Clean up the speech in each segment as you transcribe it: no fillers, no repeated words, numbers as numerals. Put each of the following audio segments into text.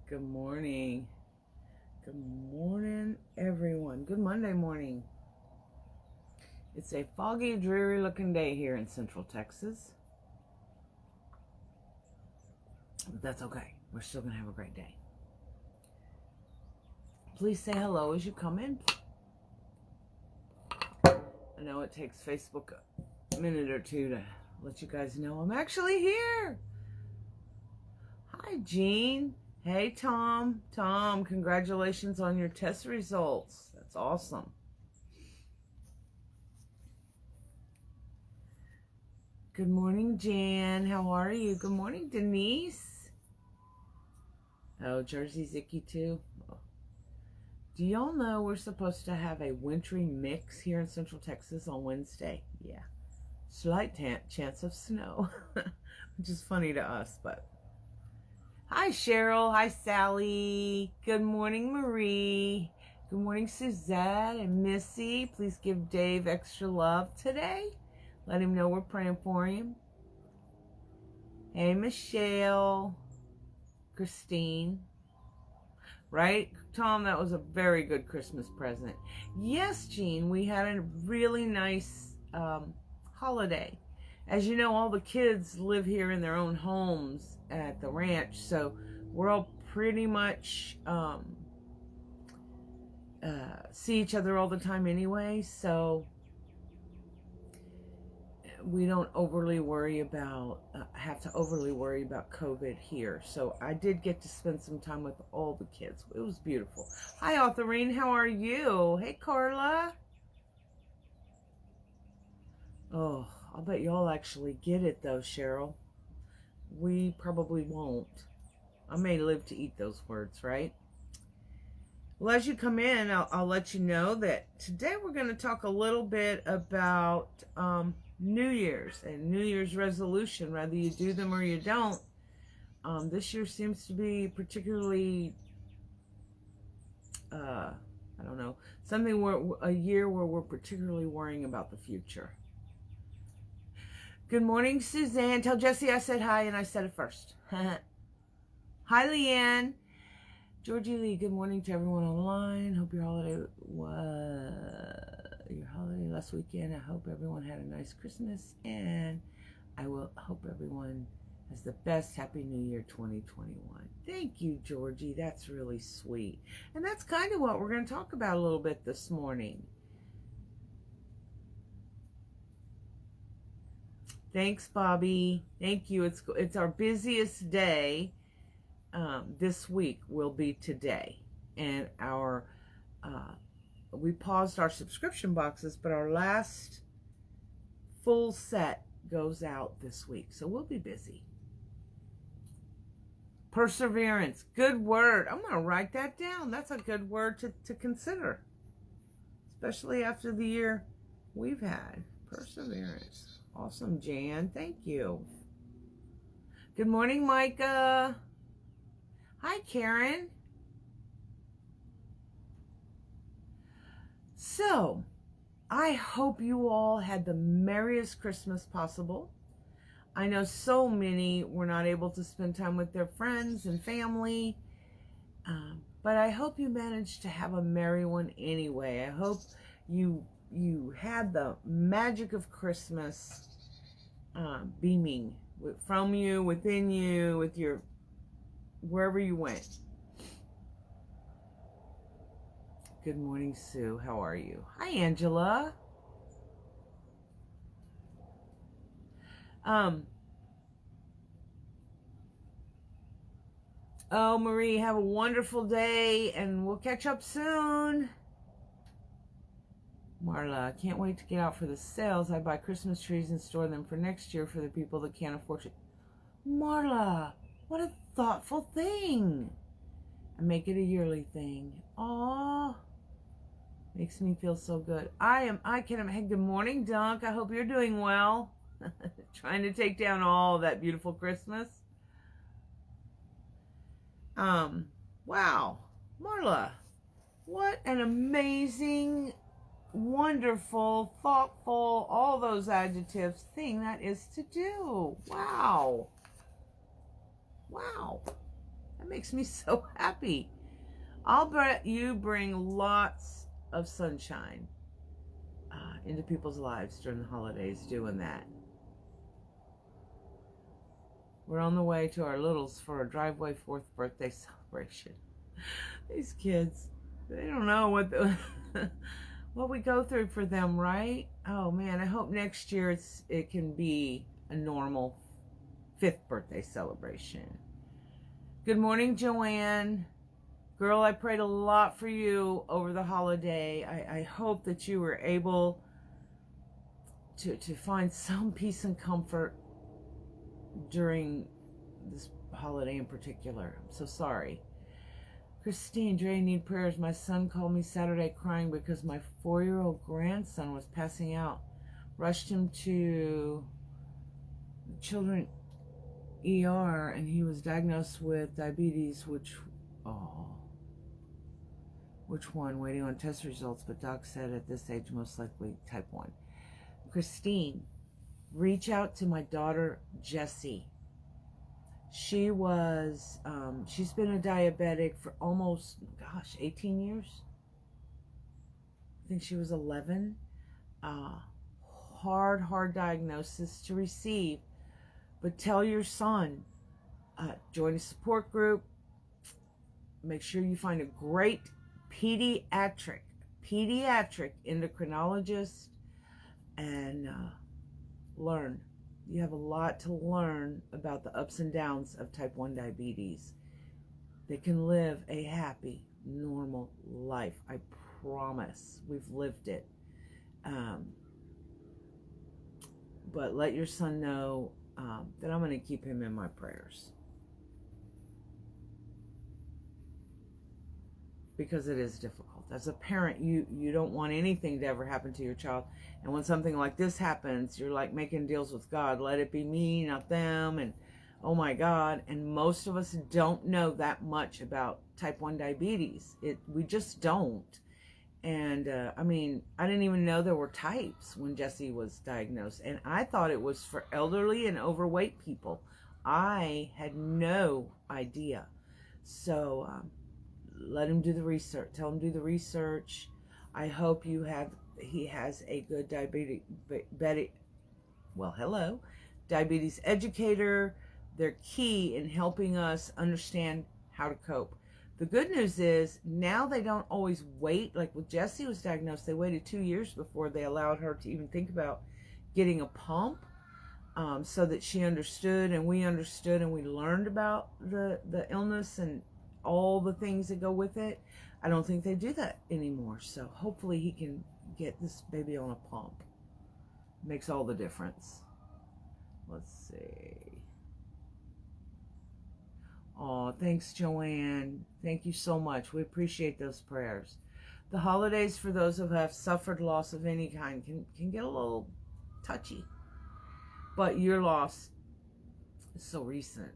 Good morning. Good morning, everyone. Good Monday morning. It's a foggy, dreary looking day here in Central Texas. But that's okay. We're still going to have a great day. Please say hello as you come in. I know it takes Facebook a minute or two to let you guys know I'm actually here. Hi, Jean. Hey, Tom. Tom, congratulations on your test results. That's awesome. Good morning, Jan. How are you? Good morning, Denise. Oh, Jersey's icky too. Do y'all know we're supposed to have a wintry mix here in Central Texas on Wednesday? Yeah. Slight chance of snow, which is funny to us, but... Hi, Cheryl. Hi, Sally. Good morning, Marie. Good morning, Suzette and Missy. Please give Dave extra love today. Let him know we're praying for him. Hey, Michelle. Christine. Right, Tom? That was a very good Christmas present. Yes, Jean, we had a really nice holiday. As you know, all the kids live here in their own homes at the ranch, so we're all pretty much see each other all the time anyway, so we don't overly worry about, have to overly worry about COVID here. So I did get to spend some time with all the kids. It was beautiful. Hi, Autherine. How are you? Hey, Carla. Oh, I'll bet y'all actually get it, though, Cheryl. We probably won't. I may live to eat those words, right? Well, as you come in, I'll let you know that today we're going to talk a little bit about New Year's and New Year's resolution, whether you do them or you don't. This year seems to be particularly, I don't know, a year where we're particularly worrying about the future. Good morning, Suzanne. Tell Jessie I said hi and I said it first. Hi, Leanne. Georgie Lee, good morning to everyone online. Hope your holiday last weekend. I hope everyone had a nice Christmas, and I will hope everyone has the best Happy New Year 2021. Thank you, Georgie. That's really sweet. And that's kind of what we're going to talk about a little bit this morning. Thanks, Bobby. Thank you. It's our busiest day. This week will be today, and we paused our subscription boxes, but our last full set goes out this week, so we'll be busy. Perseverance, good word. I'm going to write that down. That's a good word to consider, especially after the year we've had. Perseverance. Awesome, Jan. Thank you. Good morning, Micah. Hi, Karen. So, I hope you all had the merriest Christmas possible. I know so many were not able to spend time with their friends and family, but I hope you managed to have a merry one anyway. I hope you had the magic of Christmas beaming from you, within you, with your wherever you went. Good morning, Sue. How are you? Hi, Angela. Oh, Marie, have a wonderful day, and we'll catch up soon. Marla, can't wait to get out for the sales. I buy Christmas trees and store them for next year for the people that can't afford it. Marla, what a thoughtful thing. And make it a yearly thing. Aww. Makes me feel so good. Hey, good morning, Dunk. I hope you're doing well. Trying to take down all that beautiful Christmas. Wow. Marla, what an amazing, wonderful, thoughtful, all those adjectives thing that is to do. Wow. Wow. That makes me so happy. I'll bet you bring lots of sunshine into people's lives during the holidays doing that. We're on the way to our littles for a driveway 4th birthday celebration. These kids, they don't know what we go through for them, right? Oh man, I hope next year it can be a normal 5th birthday celebration. Good morning, Joanne. Girl, I prayed a lot for you over the holiday. I hope that you were able to find some peace and comfort during this holiday in particular. I'm so sorry. Christine, Drea, need prayers. My son called me Saturday crying because my 4-year-old grandson was passing out. Rushed him to children ER and he was diagnosed with diabetes, which one? Waiting on test results, but doc said at this age most likely type 1. Christine, reach out to my daughter Jessie. She's been a diabetic for almost 18 years. I think she was 11. Hard diagnosis to receive, but tell your son, join a support group. Make sure you find a great pediatric endocrinologist and learn. You have a lot to learn about the ups and downs of type 1 diabetes. They can live a happy, normal life. I promise. We've lived it. But let your son know that I'm going to keep him in my prayers. Because it is difficult. As a parent, you don't want anything to ever happen to your child. And when something like this happens, you're like making deals with God. Let it be me, not them. And oh my God. And most of us don't know that much about type 1 diabetes. We just don't. And I didn't even know there were types when Jessie was diagnosed. And I thought it was for elderly and overweight people. I had no idea. So let him do the research. Tell him to do the research. I hope he has a good diabetes educator. They're key in helping us understand how to cope. The good news is now they don't always wait. Like with Jessie was diagnosed, they waited 2 years before they allowed her to even think about getting a pump, so that she understood and we understood and we learned about the illness and all the things that go with it. I don't think they do that anymore. So hopefully he can get this baby on a pump. Makes all the difference. Let's see. Oh, thanks, Joanne. Thank you so much. We appreciate those prayers. The holidays for those who have suffered loss of any kind can get a little touchy. But your loss is so recent,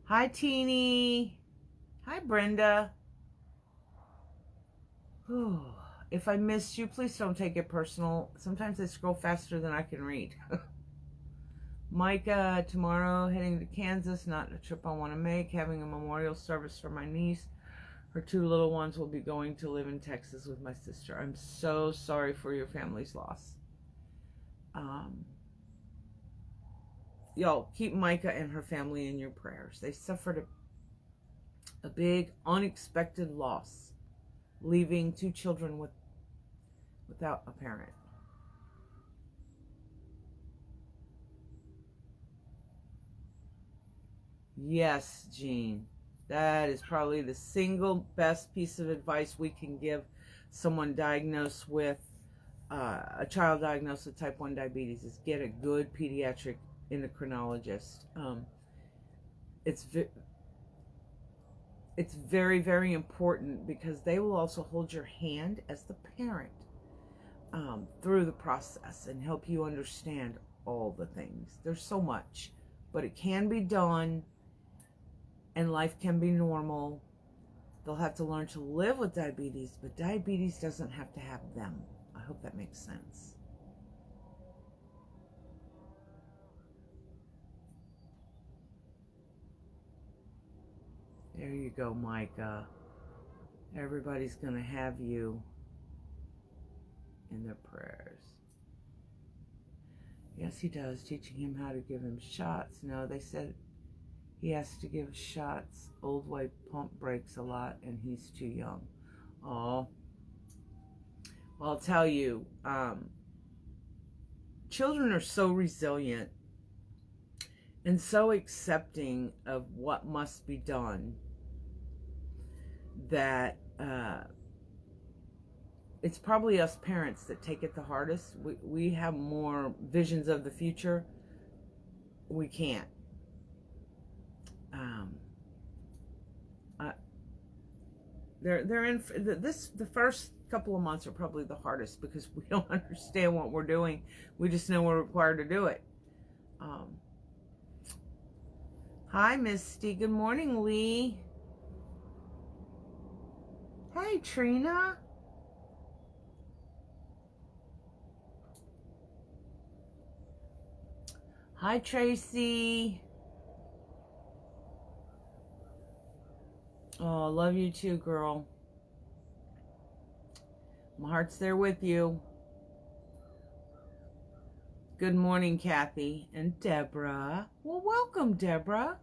Hi, Teeny. Hi, Brenda. Whew. If I missed you, please don't take it personal. Sometimes I scroll faster than I can read. Micah, tomorrow heading to Kansas, not a trip I want to make, having a memorial service for my niece. Her 2 little ones will be going to live in Texas with my sister. I'm so sorry for your family's loss. Y'all, keep Micah and her family in your prayers. They suffered a big, unexpected loss, leaving 2 children without a parent. Yes, Jean. That is probably the single best piece of advice we can give someone diagnosed with a child diagnosed with type 1 diabetes is get a good pediatric endocrinologist. It's very, very important because they will also hold your hand as the parent through the process and help you understand all the things. There's so much, but it can be done and life can be normal. They'll have to learn to live with diabetes, but diabetes doesn't have to have them. I hope that makes sense. There you go, Micah. Everybody's going to have you in their prayers. Yes, he does. Teaching him how to give him shots. No, they said he has to give shots. Old way pump breaks a lot, and he's too young. Oh. Well, I'll tell you, children are so resilient and so accepting of what must be done that it's probably us parents that take it the hardest. We have more visions of the future. We can't. They're in the first couple of months are probably the hardest because we don't understand what we're doing. We just know we're required to do it. Hi, Misty. Good morning, Lee. Hey, Trina. Hi, Tracy. Oh, I love you too, girl. My heart's there with you. Good morning, Kathy and Deborah. Well, welcome, Deborah.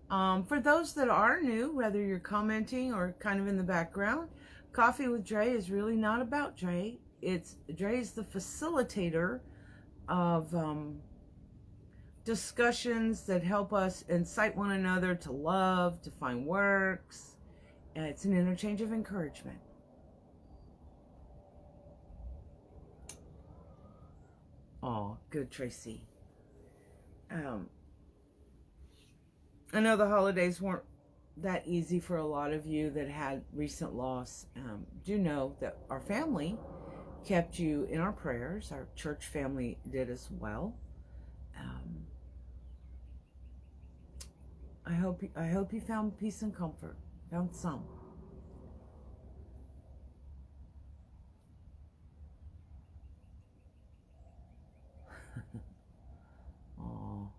For those that are new, whether you're commenting or kind of in the background, Coffee with Dre is really not about Dre. Dre is the facilitator of discussions that help us incite one another to love, to find works. It's an interchange of encouragement. Oh, good, Tracy. I know the holidays weren't that easy for a lot of you that had recent loss. Do know that our family kept you in our prayers. Our church family did as well. I hope you found peace and comfort. Found some. Oh.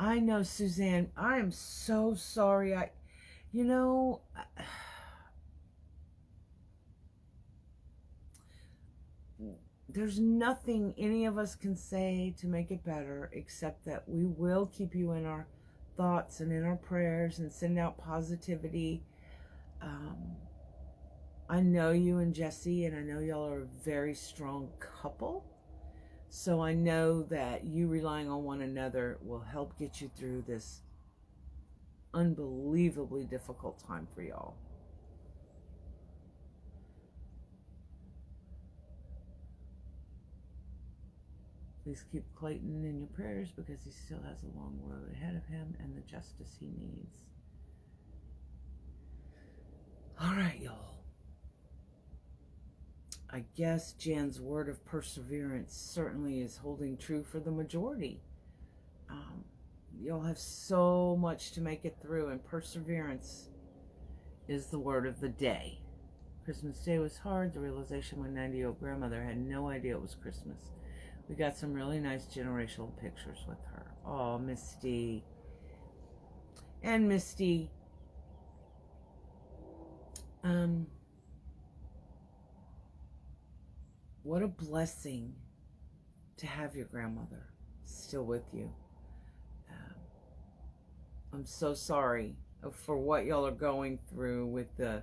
I know, Suzanne. I am so sorry. There's nothing any of us can say to make it better except that we will keep you in our thoughts and in our prayers and send out positivity. I know you and Jesse, and I know y'all are a very strong couple. So I know that you relying on one another will help get you through this unbelievably difficult time for y'all. Please keep Clayton in your prayers because he still has a long road ahead of him and the justice he needs. All right, y'all. I guess Jan's word of perseverance certainly is holding true for the majority. Y'all have so much to make it through, and perseverance is the word of the day. Christmas Day was hard. The realization my 90-year-old grandmother had no idea it was Christmas. We got some really nice generational pictures with her. Oh, Misty. And Misty, what a blessing to have your grandmother still with you. I'm so sorry for what y'all are going through with the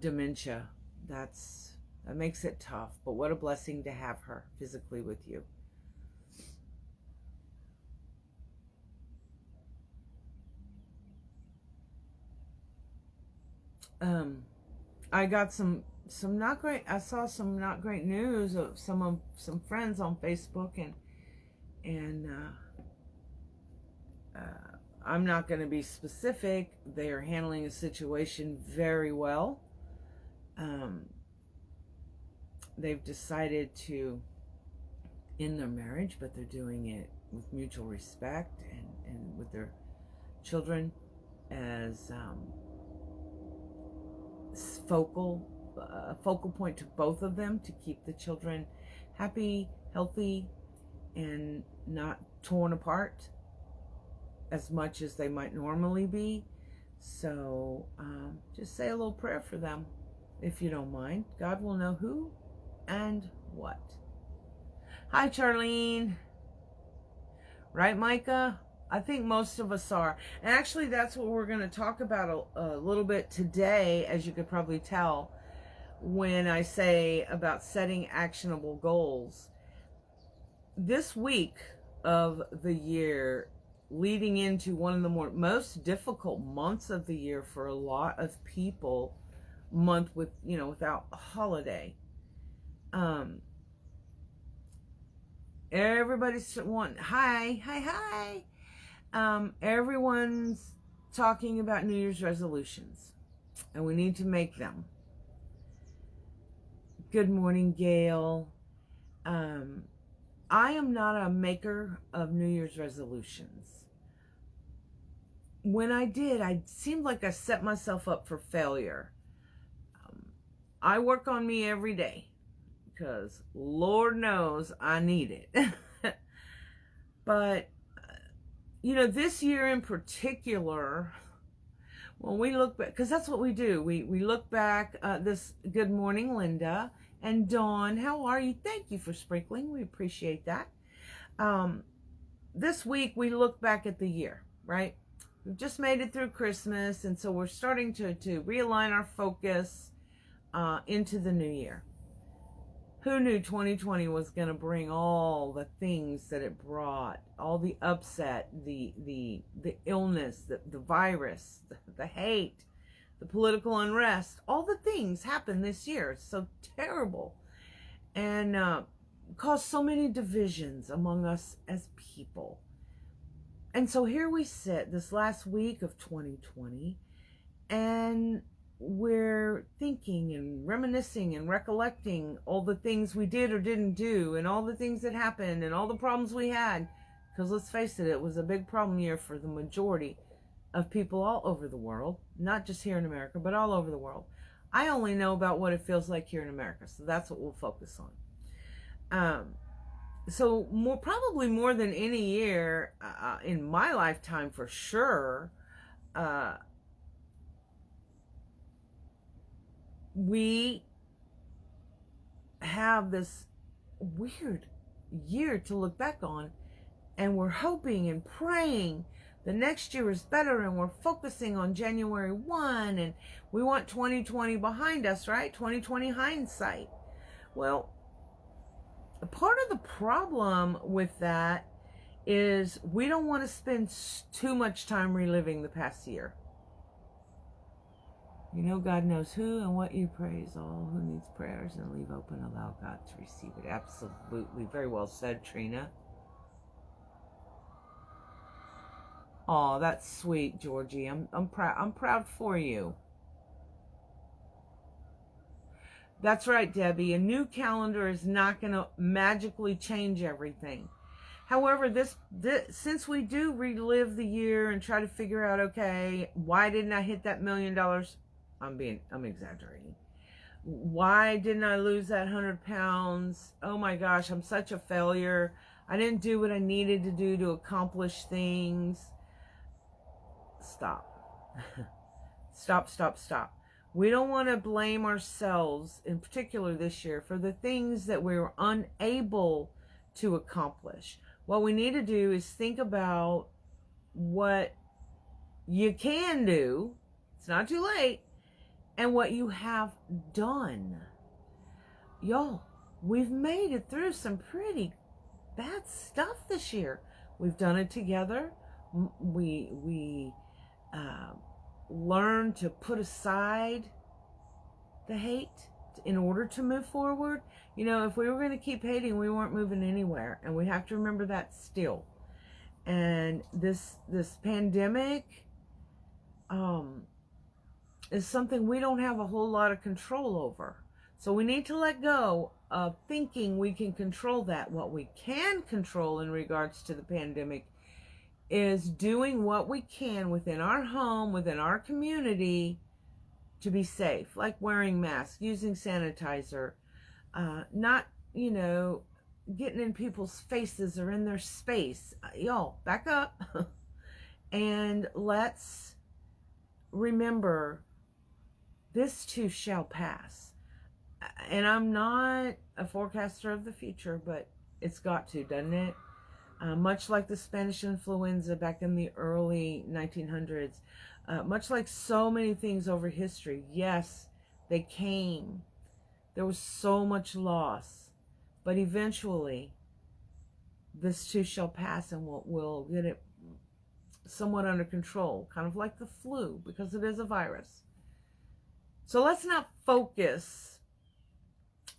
dementia. That makes it tough, but what a blessing to have her physically with you. I got some not great. I saw some not great news of some friends on Facebook, and I'm not going to be specific. They are handling a situation very well. They've decided to end their marriage, but they're doing it with mutual respect and with their children as focal point to both of them to keep the children happy, healthy, and not torn apart as much as they might normally be. So just say a little prayer for them, if you don't mind. God will know who and what. Hi, Charlene. Right, Micah? I think most of us are. And actually, that's what we're going to talk about a little bit today, as you could probably tell, when I say about setting actionable goals. This week of the year, leading into one of the most difficult months of the year for a lot of people, month with, without a holiday. Everybody's hi. Everyone's talking about New Year's resolutions, and we need to make them. Good morning, Gail. I am not a maker of New Year's resolutions. When I did, I seemed like I set myself up for failure. I work on me every day because Lord knows I need it. But, this year in particular, when we look back, because that's what we do. We look back, good morning, Linda. And Dawn, how are you? Thank you for sprinkling. We appreciate that. This week, we look back at the year, right? We've just made it through Christmas, and so we're starting to realign our focus into the new year. Who knew 2020 was going to bring all the things that it brought, all the upset, the illness, the virus, the hate, the political unrest, all the things happened this year. It's so terrible, and caused so many divisions among us as people. And so here we sit this last week of 2020, and we're thinking and reminiscing and recollecting all the things we did or didn't do, and all the things that happened, and all the problems we had. Because let's face it, it was a big problem year for the majority of people all over the world, not just here in America, but all over the world. I only know about what it feels like here in America, so that's what we'll focus on. So probably more than any year in my lifetime, for sure, we have this weird year to look back on, and we're hoping and praying the next year is better, and we're focusing on January 1, and we want 2020 behind us, right? 2020 hindsight. Well, part of the problem with that is we don't want to spend too much time reliving the past year. God knows who and what you praise, all who needs prayers, and leave open, allow God to receive it. Absolutely. Very well said, Trina. Oh, that's sweet, Georgie. I'm proud for you. That's right, Debbie. A new calendar is not going to magically change everything. However, since we do relive the year and try to figure out, okay, why didn't I hit that $1 million? I'm exaggerating. Why didn't I lose that 100 pounds? Oh my gosh, I'm such a failure. I didn't do what I needed to do to accomplish things. Stop. Stop. We don't want to blame ourselves, in particular this year, for the things that we were unable to accomplish. What we need to do is think about what you can do. It's not too late. And what you have done. Y'all, we've made it through some pretty bad stuff this year. We've done it together. We learned to put aside the hate in order to move forward. If we were going to keep hating, we weren't moving anywhere. And we have to remember that still. And this pandemic is something we don't have a whole lot of control over. So we need to let go of thinking we can control that. What we can control in regards to the pandemic is doing what we can within our home, within our community, to be safe, like wearing masks, using sanitizer, not, getting in people's faces or in their space. Y'all, back up. And let's remember, this too shall pass. And I'm not a forecaster of the future, but it's got to, doesn't it? Much like the Spanish influenza back in the early 1900s, much like so many things over history, yes, they came. There was so much loss, but eventually this too shall pass, and we'll get it somewhat under control, kind of like the flu, because it is a virus. So let's not focus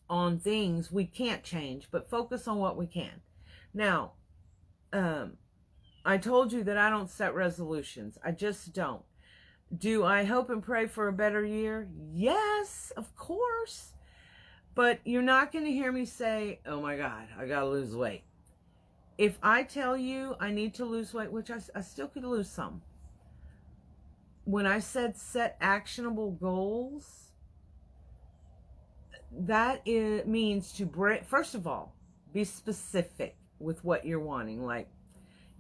on things we can't change, but focus on what we can. Now, I told you that I don't set resolutions. I just don't. Do I hope and pray for a better year? Yes, of course. But you're not going to hear me say, oh my God, I got to lose weight. If I tell you I need to lose weight, which I still could lose some. When I said set actionable goals, that means to break, first of all, be specific with what you're wanting. Like,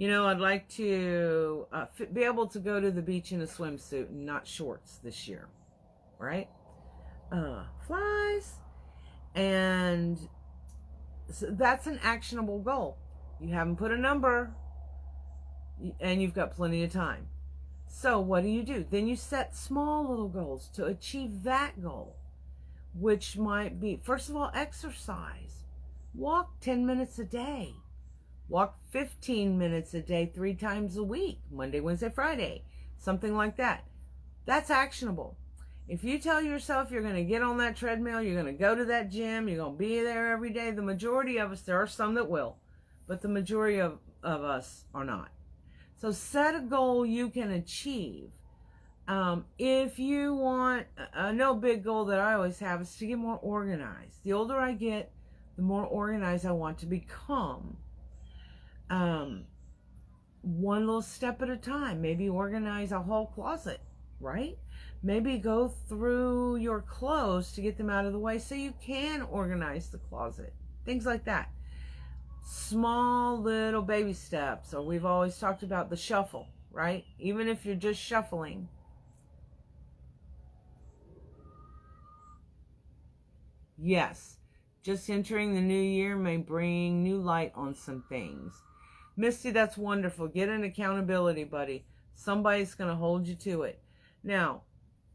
I'd like to be able to go to the beach in a swimsuit and not shorts this year, right? Flies. And so that's an actionable goal. You haven't put a number, and you've got plenty of time. So what do? Then you set small little goals to achieve that goal, which might be, first of all, exercise. Walk 10 minutes a day. Walk 15 minutes a day, 3 times a week, Monday, Wednesday, Friday, something like that. That's actionable. If you tell yourself you're going to get on that treadmill, you're going to go to that gym, you're going to be there every day, the majority of us, there are some that will, but the majority of us are not. So set a goal you can achieve. If you want, no big goal that I always have is to get more organized. The older I get, the more organized I want to become. One little step at a time. Maybe organize a whole closet, right? Maybe go through your clothes to get them out of the way so you can organize the closet. Things like that. Small little baby steps. Or we've always talked about the shuffle, right? Even if you're just shuffling. Yes, just entering the new year may bring new light on some things. Misty, that's wonderful. Get an accountability buddy. Somebody's going to hold you to it. Now,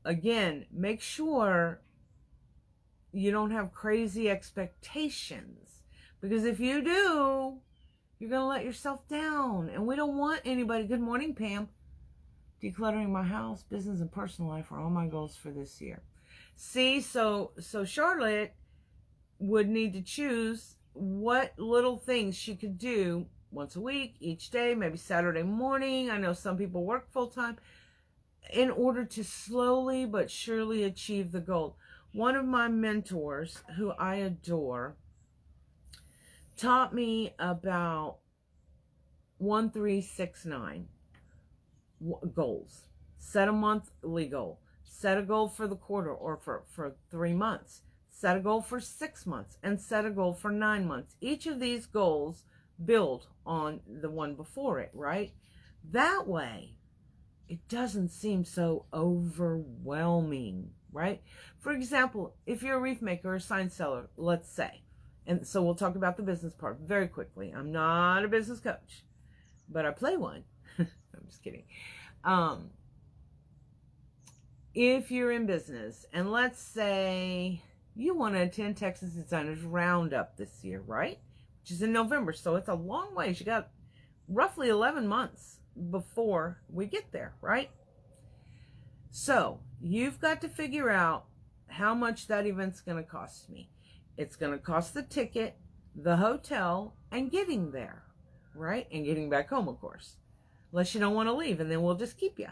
again, make sure you don't have crazy expectations. Because if you do, you're going to let yourself down. And we don't want anybody. Good morning, Pam. Decluttering my house, business, and personal life are all my goals for this year. See, so Charlotte would need to choose what little things she could do once a week, each day, maybe Saturday morning. I know some people work full-time, in order to slowly but surely achieve the goal. One of my mentors, who I adore, taught me about 1369 goals. Set a monthly goal. Set a goal for the quarter or for 3 months. Set a goal for 6 months and set a goal for 9 months. Each of these goals build on the one before it, right? That way, it doesn't seem so overwhelming, right? For example, if you're a wreath maker or a sign seller, let's say, and so we'll talk about the business part very quickly. I'm not a business coach, but I play one. I'm just kidding. If you're in business, and let's say you want to attend Texas Designers Roundup this year, right? Which is in November, so it's a long ways. You got roughly 11 months before we get there, right? So you've got to figure out how much that event's going to cost me. It's going to cost the ticket, the hotel, and getting there, right? And getting back home, of course. Unless you don't want to leave, and then we'll just keep you.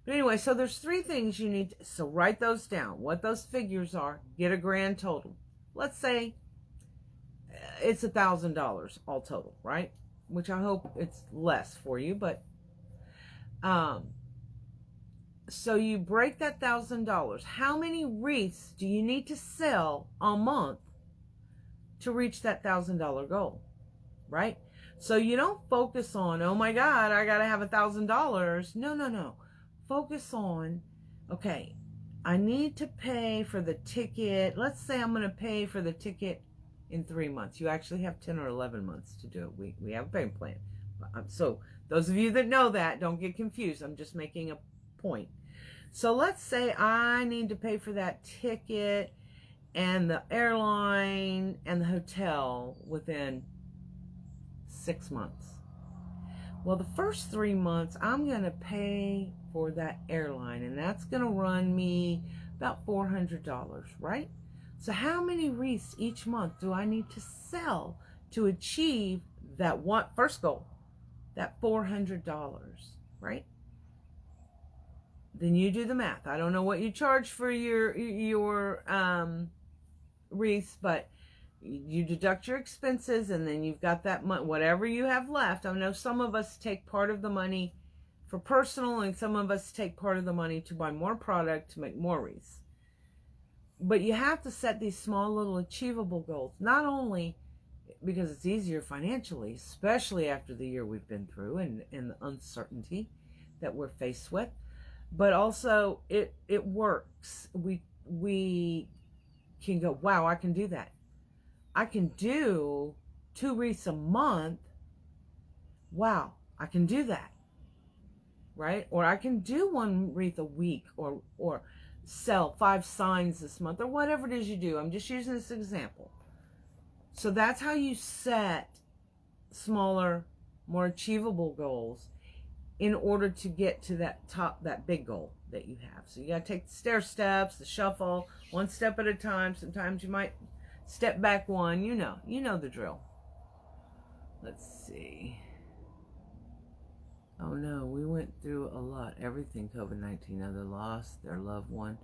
But anyway, so there's 3 things you need to, so write those down, what those figures are, get a grand total. Let's say it's $1,000 all total, right? Which I hope it's less for you, but so you break that $1,000. How many wreaths do you need to sell a month to reach that $1,000 goal? right? So you don't focus on, oh my God, I got to have $1,000. No, no, no. Focus on, okay, I need to pay for the ticket. Let's say I'm going to pay for the ticket in 3 months. You actually have 10 or 11 months to do it. We have a payment plan. So those of you that know that, don't get confused. I'm just making a point. So let's say I need to pay for that ticket and the airline and the hotel within 6 months. Well, the first 3 months, I'm going to pay for that airline, and that's going to run me about $400, right? So how many wreaths each month do I need to sell to achieve that one first goal, that $400, right? Then you do the math. I don't know what you charge for your wreaths, but you deduct your expenses, and then you've got that money, whatever you have left. I know some of us take part of the money for personal, and some of us take part of the money to buy more product to make more wreaths. But you have to set these small little achievable goals, not only because it's easier financially, especially after the year we've been through and the uncertainty that we're faced with, but also it works. We can go, wow, I can do that. I can do 2 wreaths a month. Wow, I can do that, right? Or I can do 1 wreath a week, or sell 5 signs this month, or whatever it is you do. I'm just using this example. So that's how you set smaller, more achievable goals in order to get to that big goal that you have. So you got to take the stair steps, the shuffle, 1 step at a time. Sometimes you might step back 1, you know the drill. Let's see. Oh no, we went through a lot. Everything COVID-19. Now they lost their loved one.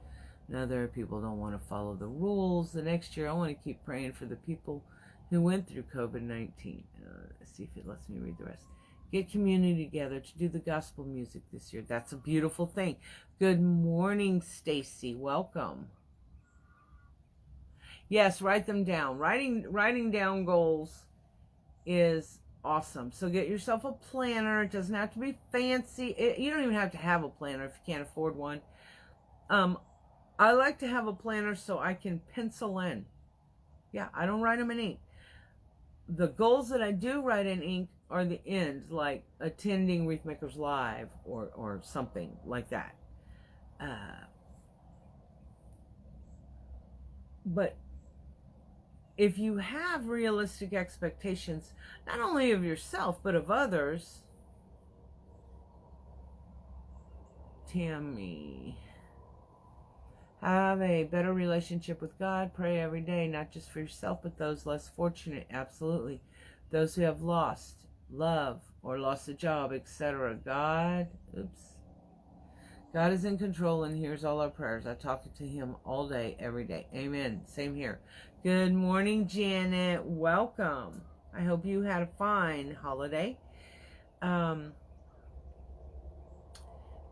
Now there are people don't want to follow the rules. The next year I want to keep praying for the people who went through COVID-19. Let's see if it lets me read the rest. Get community together to do the gospel music this year. That's a beautiful thing. Good morning, Stacy. Welcome. Yes, write them down. Writing down goals is awesome. So get yourself a planner. It doesn't have to be fancy. You don't even have to have a planner if you can't afford one. I like to have a planner so I can pencil in. Yeah, I don't write them in ink. The goals that I do write in ink are the ends, like attending Wreath Makers Live or something like that. But if you have realistic expectations, not only of yourself, but of others, Tammy, have a better relationship with God. Pray every day, not just for yourself, but those less fortunate. Absolutely. Those who have lost love or lost a job, etc. God is in control and hears all our prayers. I talk to him all day, every day. Amen. Same here. Good morning, Janet. Welcome. I hope you had a fine holiday.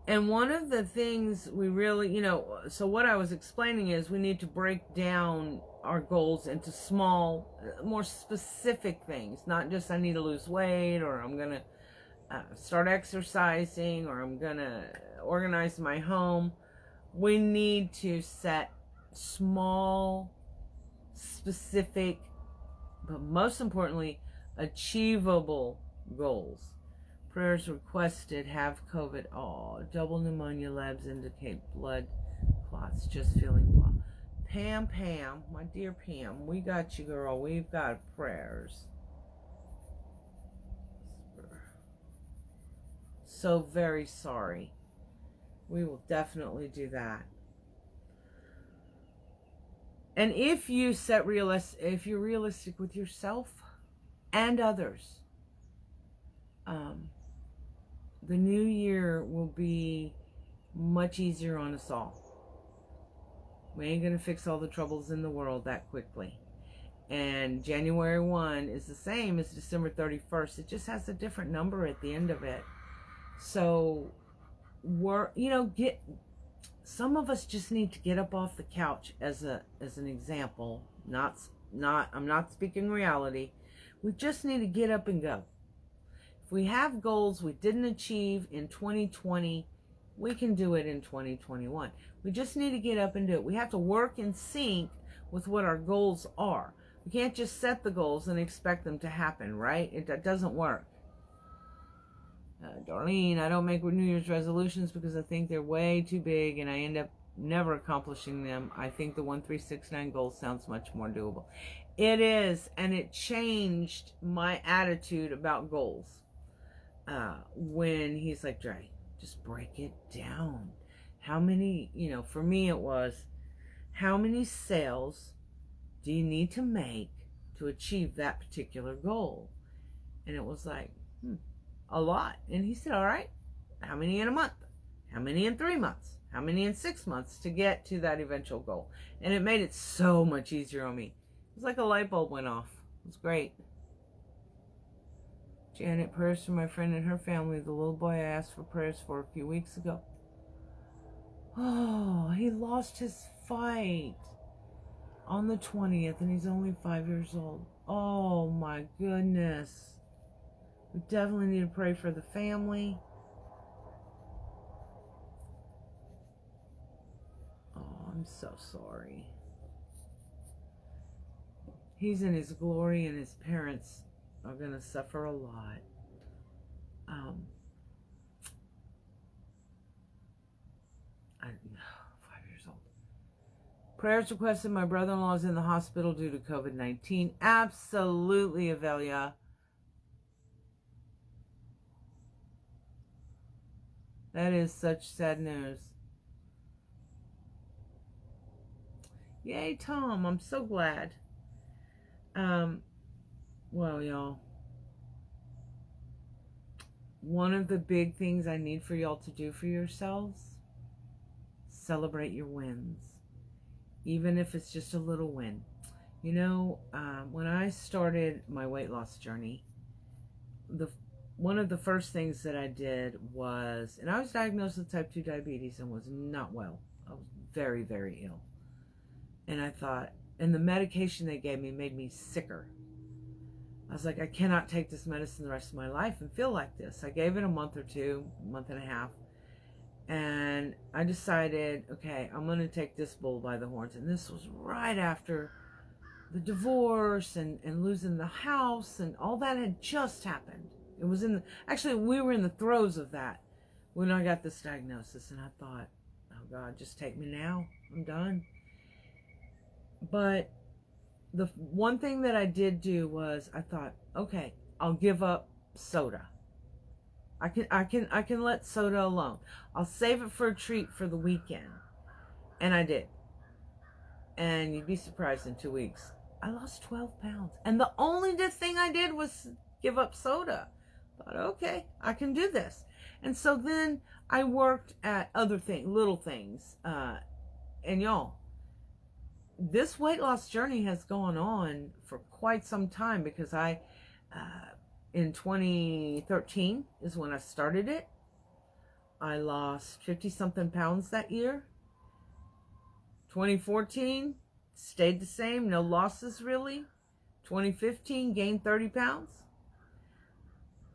And one of the things we really, so what I was explaining is we need to break down our goals into small, more specific things. Not just I need to lose weight, or I'm going to start exercising, or I'm going to organize my home. We need to set small, specific, but most importantly, achievable goals. Prayers requested, have COVID. Oh, double pneumonia labs indicate blood clots. Just feeling blah. Pam, my dear Pam, we got you, girl. We've got prayers. So very sorry. We will definitely do that. And if you're realistic with yourself and others, the new year will be much easier on us all. We ain't going to fix all the troubles in the world that quickly. And January 1 is the same as December 31st. It just has a different number at the end of it. So, some of us just need to get up off the couch as an example. I'm not speaking reality. We just need to get up and go. If we have goals we didn't achieve in 2020, we can do it in 2021. We just need to get up and do it. We have to work in sync with what our goals are. We can't just set the goals and expect them to happen, right? That doesn't work. Darlene, I don't make New Year's resolutions because I think they're way too big and I end up never accomplishing them. I think the 1369 goal sounds much more doable. It is, and it changed my attitude about goals. When he's like, Dre, just break it down. How many, for me it was, how many sales do you need to make to achieve that particular goal? And it was like, a lot. And he said, all right, how many in a month? How many in 3 months? How many in 6 months to get to that eventual goal? And it made it so much easier on me. It was like a light bulb went off. It was great. Janet, prayers for my friend and her family. The little boy I asked for prayers for a few weeks ago. Oh, he lost his fight on the 20th and he's only 5 years old. Oh my goodness. We definitely need to pray for the family. Oh, I'm so sorry. He's in his glory and his parents are going to suffer a lot. 5 years old. Prayers requested. My brother-in-law is in the hospital due to COVID-19. Absolutely, Avelia. That is such sad news. Yay, Tom. I'm so glad. Well, y'all, one of the big things I need for y'all to do for yourselves, celebrate your wins. Even if it's just a little win. When I started my weight loss journey, one of the first things that I did was, and I was diagnosed with type 2 diabetes and was not well. I was very, very ill. And I thought, and the medication they gave me made me sicker. I was like, I cannot take this medicine the rest of my life and feel like this. I gave it a month or two, month and a half. And I decided, okay, I'm going to take this bull by the horns. And this was right after the divorce and losing the house and all that had just happened. It was actually, we were in the throes of that when I got this diagnosis. And I thought, oh God, just take me now. I'm done. But the one thing that I did do was I thought, okay, I'll give up soda. I can let soda alone. I'll save it for a treat for the weekend. And I did. And you'd be surprised, in 2 weeks, I lost 12 pounds. And the only thing I did was give up soda. I thought, okay, I can do this. And so then I worked at other things, little things. And y'all, this weight loss journey has gone on for quite some time because in 2013 is when I started it. I lost 50-something pounds that year. 2014, stayed the same, no losses really. 2015, gained 30 pounds.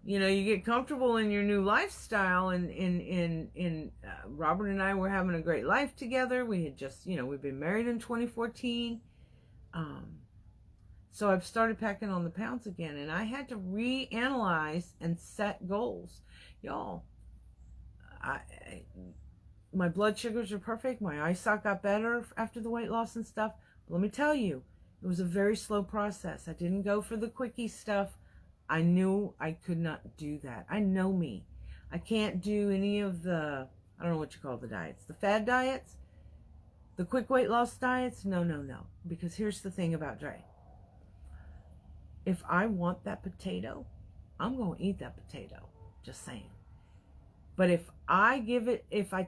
You get comfortable in your new lifestyle, and Robert and I were having a great life together. We had just, we've been married in 2014. So I've started packing on the pounds again, and I had to reanalyze and set goals. Y'all, my blood sugars are perfect. My eyesight got better after the weight loss and stuff. But let me tell you, it was a very slow process. I didn't go for the quickie stuff. I knew I could not do that. I know me. I can't do any of the, I don't know what you call the diets, the fad diets, the quick weight loss diets. No. Because here's the thing about Dre. If I want that potato, I'm going to eat that potato. Just saying. But if I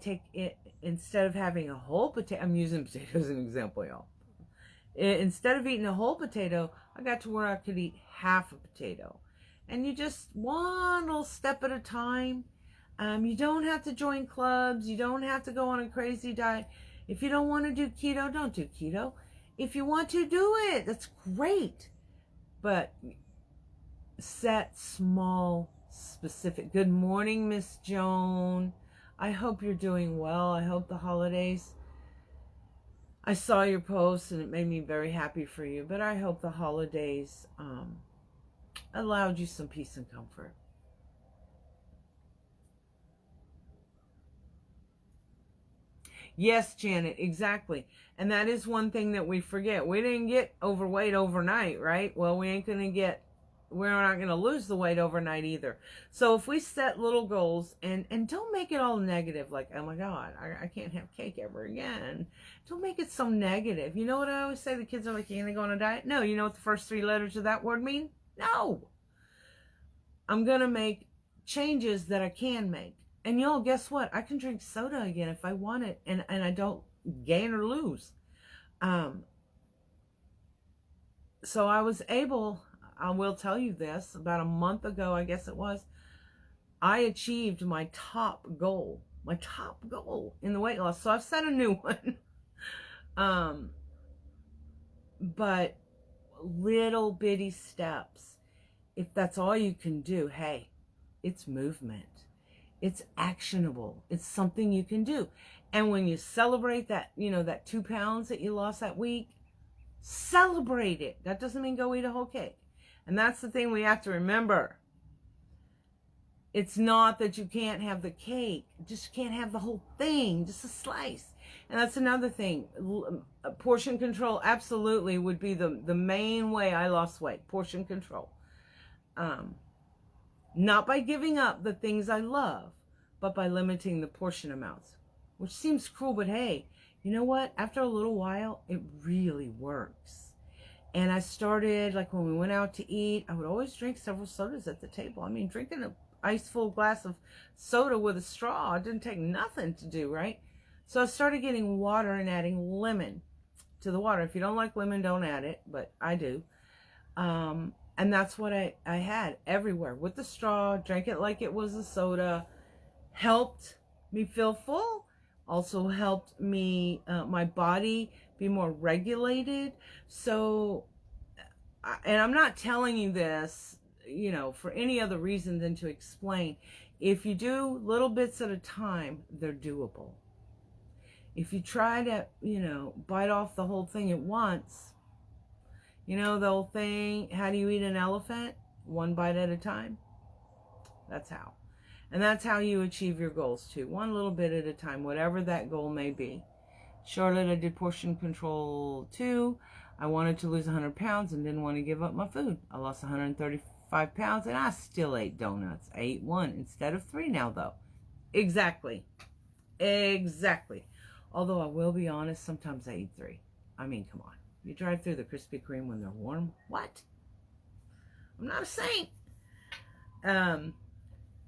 take it, instead of having a whole potato, I'm using potato as an example, y'all. Instead of eating a whole potato, I got to where I could eat half a potato. And you just one little step at a time. You don't have to join clubs. You don't have to go on a crazy diet. If you don't want to do keto, don't do keto. If you want to do it, that's great. But set small, specific. Good morning, Miss Joan. I hope you're doing well. I hope the holidays, I saw your post and it made me very happy for you, but I hope the holidays allowed you some peace and comfort. Yes, Janet, exactly. And that is one thing that we forget. We didn't get overweight overnight, right? Well, we're not going to lose the weight overnight either. So if we set little goals and don't make it all negative, like, oh my God, I can't have cake ever again. Don't make it so negative. You know what I always say? The kids are like, you're going to go on a diet? No. You know what the first 3 letters of that word mean? No. I'm going to make changes that I can make. And y'all, guess what? I can drink soda again if I want it, and I don't gain or lose. So I was able, I will tell you this, about a month ago, I guess it was, I achieved my top goal in the weight loss. So I've set a new one. But little bitty steps. If that's all you can do, hey, it's movement. It's actionable. It's something you can do. And when you celebrate that, that 2 pounds that you lost that week, celebrate it. That doesn't mean go eat a whole cake. And that's the thing we have to remember. It's not that you can't have the cake. Just can't have the whole thing, just a slice. And that's another thing. Portion control absolutely would be the main way I lost weight. Portion control. Not by giving up the things I love, but by limiting the portion amounts, which seems cruel, but hey, you know what? After a little while, it really works. And I started, like when we went out to eat, I would always drink several sodas at the table. I mean, drinking an ice-full glass of soda with a straw, it didn't take nothing to do, right? So I started getting water and adding lemon to the water. If you don't like lemon, don't add it, but I do. And that's what I had everywhere with the straw, drank it like it was a soda, helped me feel full, also helped me, my body be more regulated. So, and I'm not telling you this, for any other reason than to explain. If you do little bits at a time, they're doable. If you try to, bite off the whole thing at once, the old thing, how do you eat an elephant? 1 bite at a time. That's how. And that's how you achieve your goals too. 1 little bit at a time, whatever that goal may be. Charlotte, I did portion control too. I wanted to lose 100 pounds and didn't want to give up my food. I lost 135 pounds and I still ate donuts. I ate 1 instead of 3 now though. Exactly. Although I will be honest, sometimes I eat 3. I mean, come on. You drive through the Krispy Kreme when they're warm? What? I'm not a saint.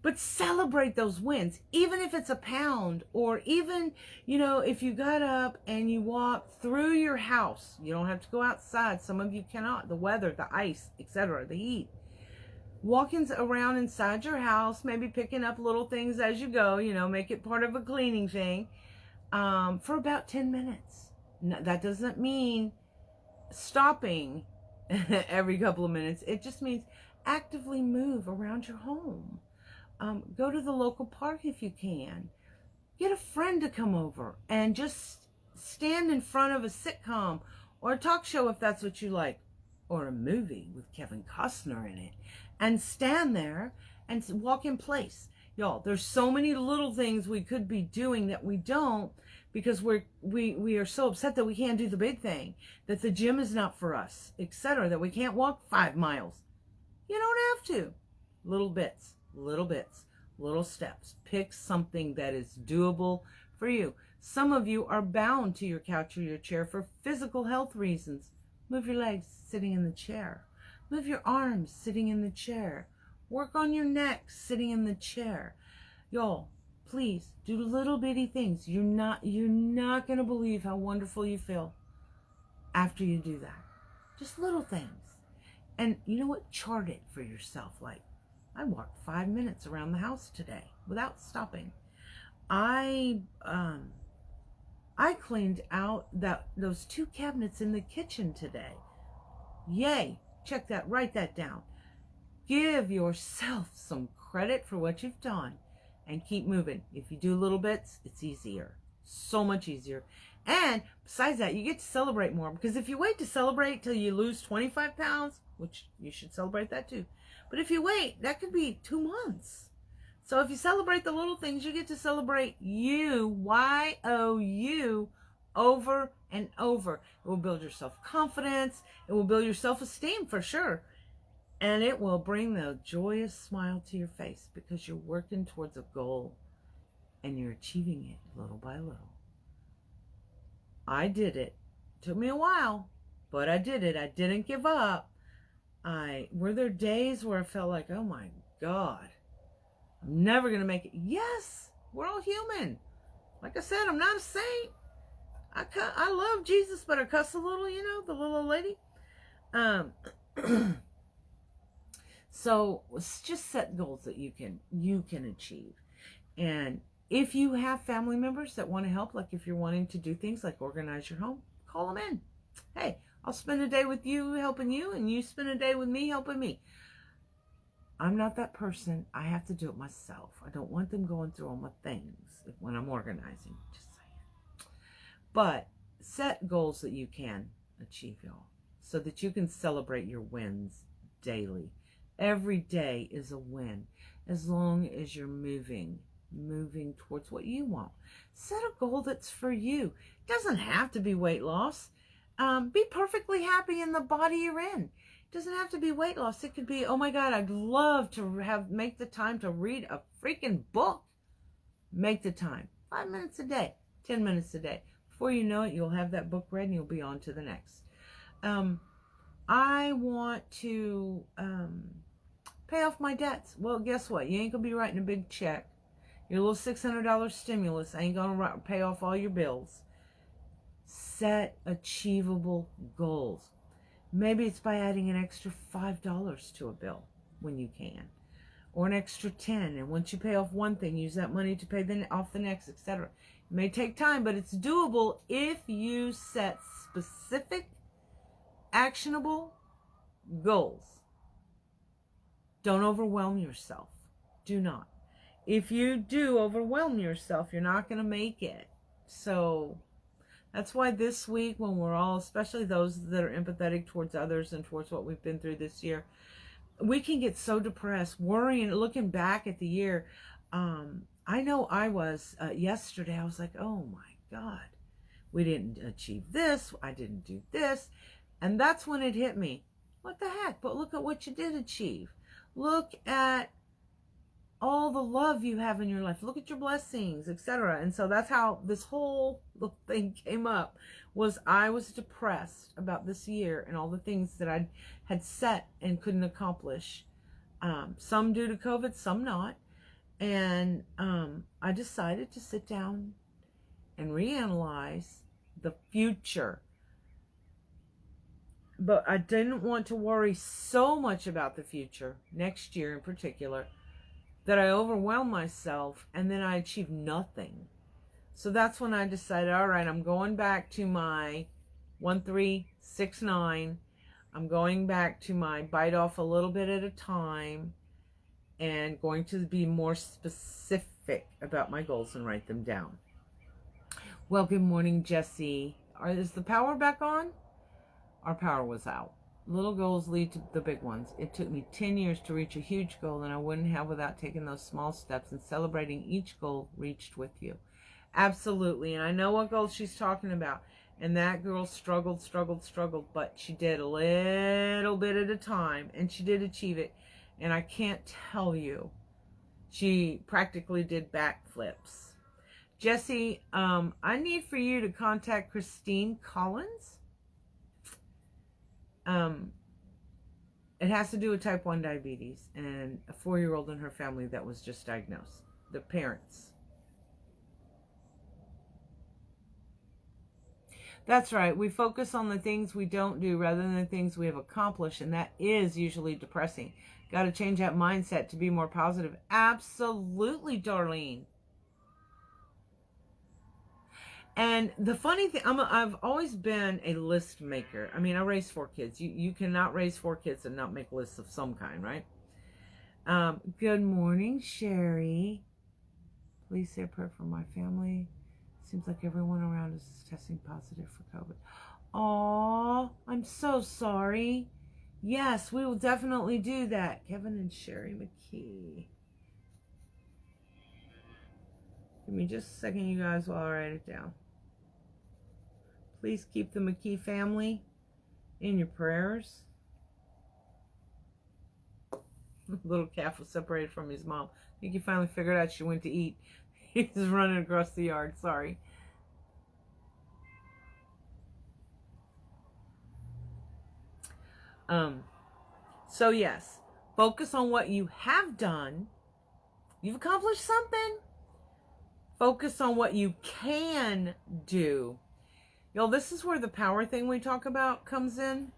But celebrate those wins, even if it's a pound, or even, if you got up and you walked through your house. You don't have to go outside. Some of you cannot. The weather, the ice, etc., the heat. Walking around inside your house, maybe picking up little things as you go, make it part of a cleaning thing, for about 10 minutes. No, that doesn't mean stopping every couple of minutes. It just means actively move around your home. Go to the local park if you can. Get a friend to come over and just stand in front of a sitcom or a talk show if that's what you like, or a movie with Kevin Costner in it, and stand there and walk in place. Y'all, there's so many little things we could be doing that we don't, because we are so upset that we can't do the big thing, that the gym is not for us, etc., that we can't walk 5 miles. You don't have to. Little bits, little steps. Pick something that is doable for you. Some of you are bound to your couch or your chair for physical health reasons. Move your legs sitting in the chair. Move your arms sitting in the chair. Work on your neck sitting in the chair. Y'all, please do little bitty things. You're not going to believe how wonderful you feel after you do that. Just little things. And you know what? Chart it for yourself. Like, I walked 5 minutes around the house today without stopping. I cleaned out those 2 cabinets in the kitchen today. Yay. Check that. Write that down. Give yourself some credit for what you've done and keep moving. If you do little bits, it's easier. So much easier. And besides that, you get to celebrate more, because if you wait to celebrate till you lose 25 pounds, which you should celebrate that too, but if you wait, that could be 2 months. So if you celebrate the little things, you get to celebrate you, Y-O-U, over and over. It will build your self-confidence. It will build your self-esteem for sure. And it will bring the joyous smile to your face, because you're working towards a goal and you're achieving it little by little. I did it. Took me a while, but I did it. I didn't give up. Were there days where I felt like, oh my God, I'm never going to make it? Yes, we're all human. Like I said, I'm not a saint. I love Jesus, but I cuss a little, the little old lady. So just set goals that you can achieve. And if you have family members that want to help, like if you're wanting to do things like organize your home, call them in. Hey, I'll spend a day with you helping you, and you spend a day with me helping me. I'm not that person. I have to do it myself. I don't want them going through all my things when I'm organizing. Just saying. But set goals that you can achieve, y'all, so that you can celebrate your wins daily. Every day is a win, as long as you're moving towards what you want. Set a goal that's for you. It doesn't have to be weight loss. Be perfectly happy in the body you're in. It doesn't have to be weight loss. It could be, oh my God, I'd love to make the time to read a freaking book. Make the time. 5 minutes a day, 10 minutes a day. Before you know it, you'll have that book read and you'll be on to the next. I want to pay off my debts. Well, guess what? You ain't going to be writing a big check. Your little $600 stimulus ain't going to pay off all your bills. Set achievable goals. Maybe it's by adding an extra $5 to a bill when you can, or an extra 10. And once you pay off one thing, use that money to pay off the next, etc. It may take time, but it's doable if you set specific, actionable goals. Don't overwhelm yourself. Do not. If you do overwhelm yourself, you're not going to make it. So that's why this week, when we're all, especially those that are empathetic towards others and towards what we've been through this year, we can get so depressed, worrying, looking back at the year. I know I was yesterday. I was like, oh my God, we didn't achieve this. I didn't do this. And that's when it hit me. What the heck? But look at what you did achieve. Look at all the love you have in your life. Look at your blessings, etc. And so that's how this whole thing came up. I was depressed about this year and all the things that I had set and couldn't accomplish. Some due to COVID, some not. And I decided to sit down and reanalyze the future. But I didn't want to worry so much about the future, next year in particular, that I overwhelmed myself and then I achieved nothing. So that's when I decided, all right, I'm going back to my 1369. I'm going back to my bite off a little bit at a time and going to be more specific about my goals and write them down. Well, good morning, Jesse. Is the power back on? Our power was out. Little goals lead to the big ones. It took me 10 years to reach a huge goal, and I wouldn't have without taking those small steps and celebrating each goal reached with you. Absolutely. And I know what goal she's talking about. And that girl struggled, but she did a little bit at a time, and she did achieve it. And I can't tell you, she practically did backflips. Jesse, I need for you to contact Christine Collins. It has to do with type 1 diabetes and a 4-year-old in her family that was just diagnosed. The parents. That's right. We focus on the things we don't do rather than the things we have accomplished, and that is usually depressing. Got to change that mindset to be more positive. Absolutely, Darlene. And the funny thing, I've always been a list maker. I mean, I raised 4 kids. You cannot raise 4 kids and not make lists of some kind, right? Good morning, Sherry. Please say a prayer for my family. Seems like everyone around us is testing positive for COVID. Aw, I'm so sorry. Yes, we will definitely do that. Kevin and Sherry McKee. Give me just a second, you guys, while I write it down. Please keep the McKee family in your prayers. The little calf was separated from his mom. I think he finally figured out she went to eat. He was running across the yard. Sorry. So yes, focus on what you have done. You've accomplished something. Focus on what you can do. Y'all, this is where the power thing we talk about comes in.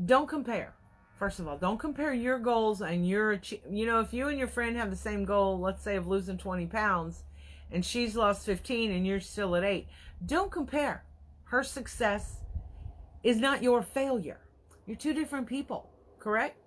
Don't compare. First of all, don't compare your goals and your, if you and your friend have the same goal, let's say of losing 20 pounds, and she's lost 15 and you're still at 8, don't compare. Her success is not your failure. You're two different people, correct?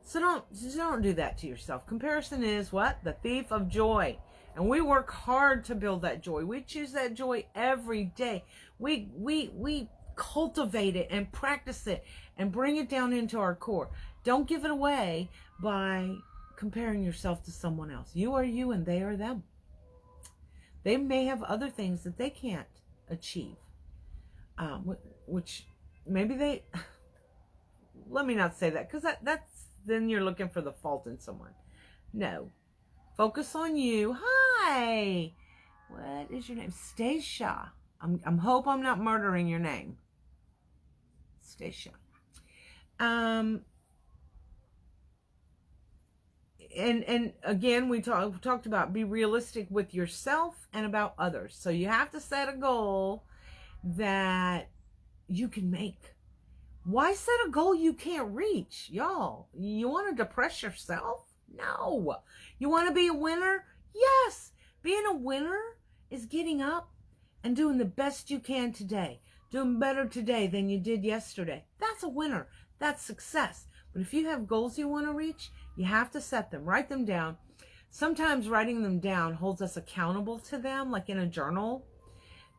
So don't do that to yourself. Comparison is what? The thief of joy. And we work hard to build that joy. We choose that joy every day. We cultivate it and practice it and bring it down into our core. Don't give it away by comparing yourself to someone else. You are you and they are them. They may have other things that they can't achieve, which maybe they, let me not say that, because that's, then you're looking for the fault in someone. No. Focus on you. Hi. What is your name? Stacia. I'm hope I'm not murdering your name. Stacia. And again, we talked about be realistic with yourself and about others. So you have to set a goal that you can make. Why set a goal you can't reach? Y'all, you want to depress yourself? No. You want to be a winner? Yes. Being a winner is getting up and doing the best you can today. Doing better today than you did yesterday. That's a winner. That's success. But if you have goals you want to reach, you have to set them. Write them down. Sometimes writing them down holds us accountable to them, like in a journal,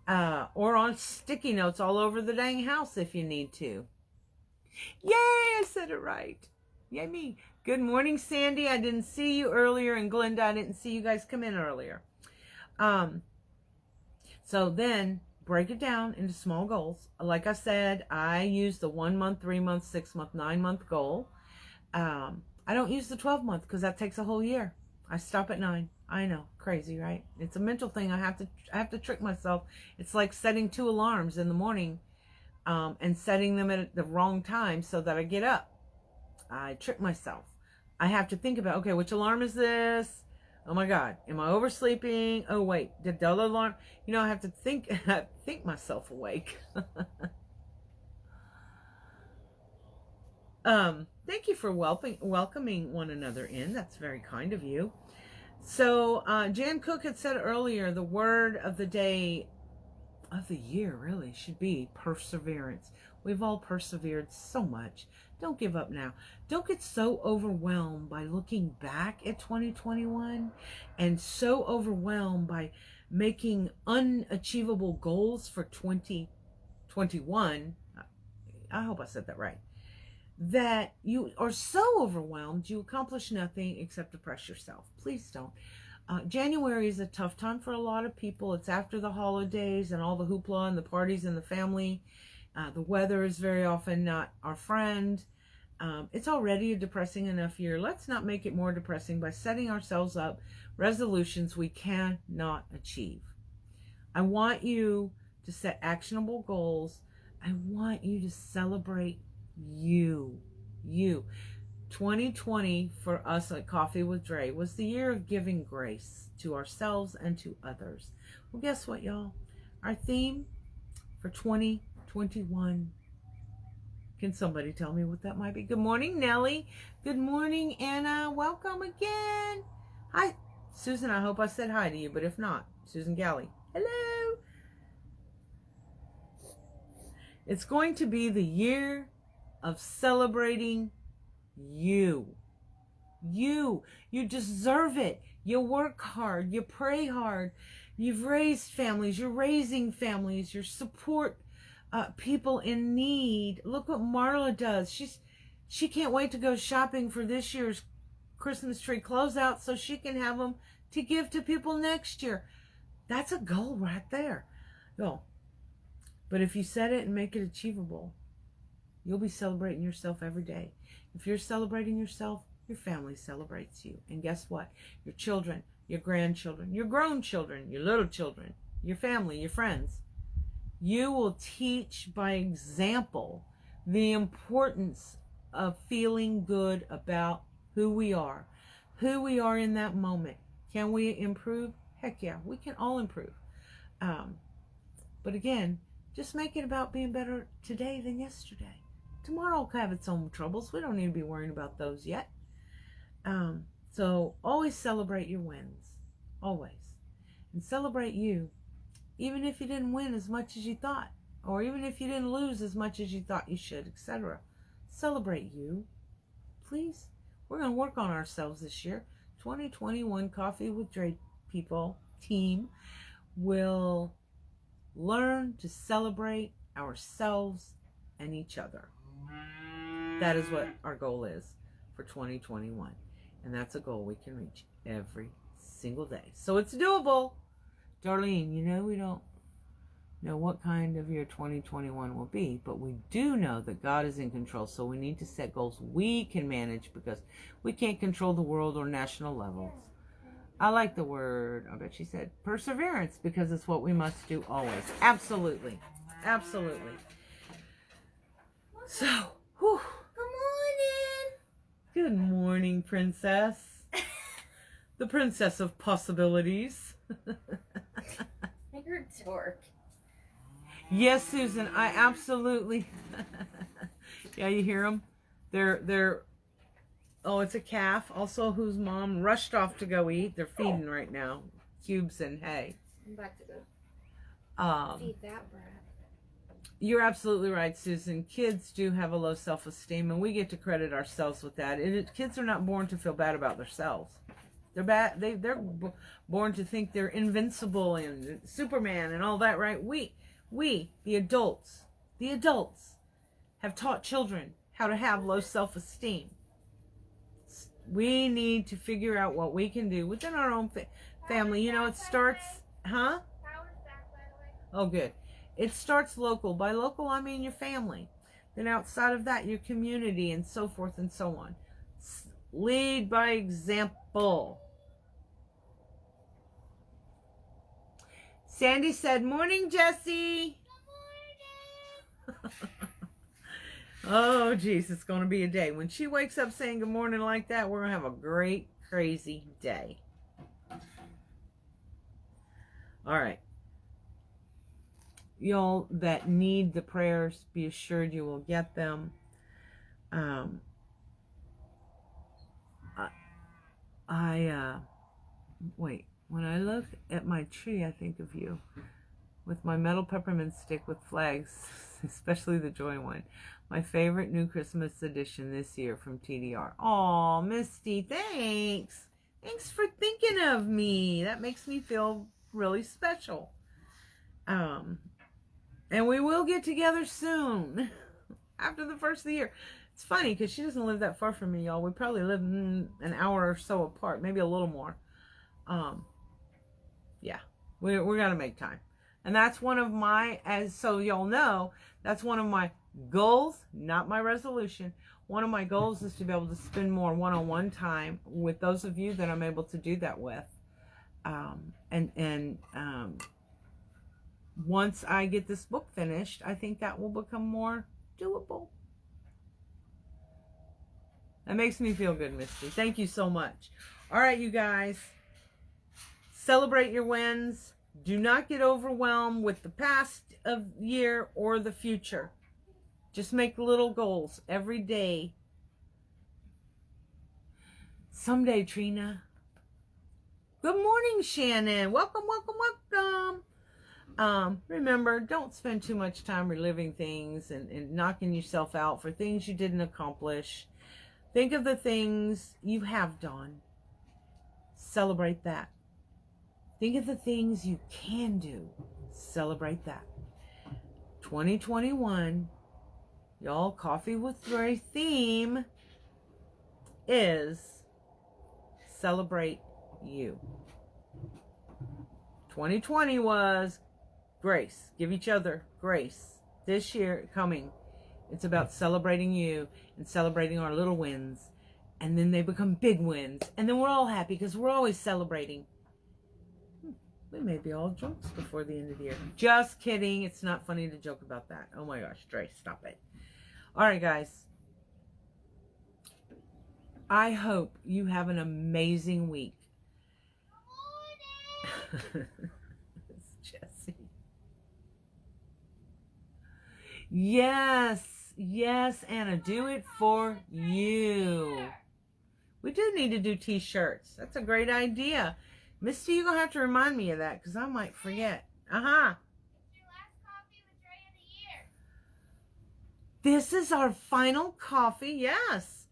or on sticky notes all over the dang house if you need to. Yay, I said it right. Yay me. Good morning, Sandy. I didn't see you earlier, and Glenda, I didn't see you guys come in earlier. So then break it down into small goals. Like I said, I use the 1 month, 3 month, 6 month, 9 month goal. I don't use the 12 month because that takes a whole year. I stop at 9. I know, crazy, right? It's a mental thing. I have to trick myself. It's like setting 2 alarms in the morning, and setting them at the wrong time so that I get up. I trick myself. I have to think about, okay, which alarm is this? Oh my God, am I oversleeping? Oh wait, did the other alarm? I have to think myself awake. Thank you for welcoming one another in. That's very kind of you. So Jan Cook had said earlier, the word of the day, of the year really, should be perseverance. We've all persevered so much. Don't give up now. Don't get so overwhelmed by looking back at 2021 and so overwhelmed by making unachievable goals for 2021. I hope I said that right. That you are so overwhelmed you accomplish nothing except depress yourself. Please don't. January is a tough time for a lot of people. It's after the holidays and all the hoopla and the parties and the family. The weather is very often not our friend. It's already a depressing enough year. Let's not make it more depressing by setting ourselves up resolutions we cannot achieve. I want you to set actionable goals. I want you to celebrate you. 2020 for us at Coffee with Drea was the year of giving grace to ourselves and to others. Well, guess what, y'all? Our theme for 2021. Can somebody tell me what that might be? Good morning, Nellie. Good morning, Anna. Welcome again. Hi, Susan. I hope I said hi to you, but if not, Susan Galley. Hello. It's going to be the year of celebrating you. You deserve it. You work hard. You pray hard. You've raised families. You're raising families. You support people in need. Look what Marla does. She can't wait to go shopping for this year's Christmas tree closeout so she can have them to give to people next year. That's a goal right there. No. But if you set it and make it achievable, you'll be celebrating yourself every day. If you're celebrating yourself, your family celebrates you. And guess what? Your children, your grandchildren, your grown children, your little children, your family, your friends. You will teach by example the importance of feeling good about who we are in that moment. Can we improve? Heck yeah, we can all improve. But again, just make it about being better today than yesterday. Tomorrow will have its own troubles. We don't need to be worrying about those yet. So always celebrate your wins. Always. And celebrate you. Even if you didn't win as much as you thought. Or even if you didn't lose as much as you thought you should, etc. Celebrate you. Please. We're going to work on ourselves this year. 2021 Coffee with Drea people team will learn to celebrate ourselves and each other. That is what our goal is for 2021. And that's a goal we can reach every single day. So it's doable. Darlene, you know we don't know what kind of year 2021 will be, but we do know that God is in control. So we need to set goals we can manage because we can't control the world or national levels. I like the word, I bet she said, perseverance, because it's what we must do always. Absolutely. Absolutely. So, whew. Good morning, princess. The princess of possibilities. You're a dork. Yes, Susan, I absolutely. Yeah, you hear them? They're. Oh, it's a calf. Also, whose mom rushed off to go eat. They're feeding right now, cubes and hay. I'm about to go feed that brat. You're absolutely right, Susan. Kids do have a low self-esteem, and we get to credit ourselves with that. Kids are not born to feel bad about themselves. They're bad. They're born to think they're invincible and Superman and all that, right? We, the adults, have taught children how to have low self-esteem. We need to figure out what we can do within our own family. You know, it starts, huh? Oh, good. It starts local. By local, I mean your family. Then outside of that, your community and so forth and so on. Lead by example. Sandy said, morning, Jessie. Good morning. Oh, geez, it's going to be a day. When she wakes up saying good morning like that, we're going to have a great, crazy day. All right. Y'all that need the prayers, be assured you will get them. Wait, when I look at my tree, I think of you with my metal peppermint stick with flags, especially the joy one. My favorite new Christmas edition this year from TDR. Aw, Misty, thanks. Thanks for thinking of me. That makes me feel really special. And we will get together soon, after the first of the year. It's funny, because she doesn't live that far from me, y'all. We probably live an hour or so apart, maybe a little more. Yeah, we're going to make time. And that's one of my, so y'all know, that's one of my goals, not my resolution. One of my goals is to be able to spend more one-on-one time with those of you that I'm able to do that with. Once I get this book finished, I think that will become more doable. That makes me feel good, Misty. Thank you so much. All right, you guys. Celebrate your wins. Do not get overwhelmed with the past of year or the future. Just make little goals every day. Someday, Trina. Good morning, Shannon. Welcome, welcome, welcome. Remember, don't spend too much time reliving things and knocking yourself out for things you didn't accomplish. Think of the things you have done. Celebrate that. Think of the things you can do. Celebrate that. 2021, y'all, Coffee with Drea theme is celebrate you. 2020 was grace. Give each other grace. This year coming, it's about celebrating you and celebrating our little wins. And then they become big wins. And then we're all happy because we're always celebrating. We may be all drunks before the end of the year. Just kidding. It's not funny to joke about that. Oh my gosh, Dre, stop it. All right, guys. I hope you have an amazing week. It's Jessie. Yes, Anna, do it for you. We do need to do t-shirts. That's a great idea. Misty, you're going to have to remind me of that because I might forget. It's your last coffee with Drea of the year. This is our final coffee, yes,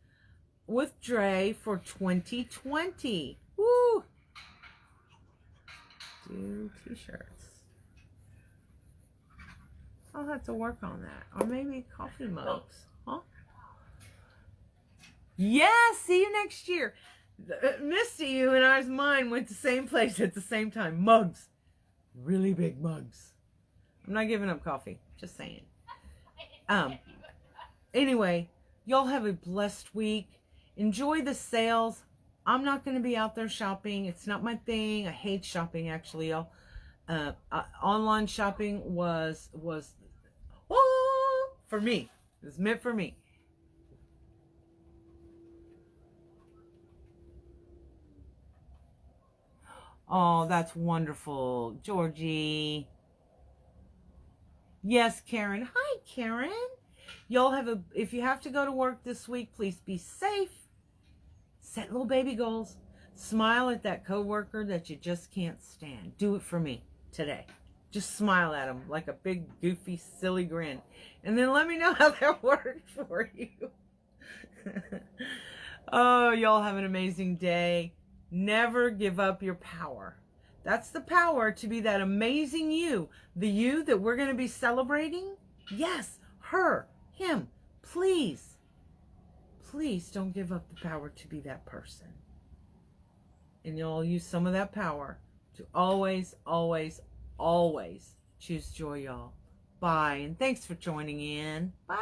with Dre for 2020. Woo! Do t-shirts. I'll have to work on that. Or maybe coffee mugs. Huh? Yes, see you next year. Misty, you and I's mind went to the same place at the same time. Mugs. Really big mugs. I'm not giving up coffee. Just saying. Anyway, y'all have a blessed week. Enjoy the sales. I'm not going to be out there shopping. It's not my thing. I hate shopping, actually, y'all. Online shopping was for me. It was meant for me. Oh, that's wonderful. Georgie. Yes, Karen. Hi, Karen. Y'all have if you have to go to work this week, please be safe. Set little baby goals. Smile at that coworker that you just can't stand. Do it for me today. Just smile at them like a big, goofy, silly grin. And then let me know how that worked for you. Oh, y'all have an amazing day. Never give up your power. That's the power to be that amazing you. The you that we're going to be celebrating. Yes, her, him. Please, please don't give up the power to be that person. And you'll use some of that power to always, always, always choose joy, y'all. Bye. And thanks for joining in. Bye.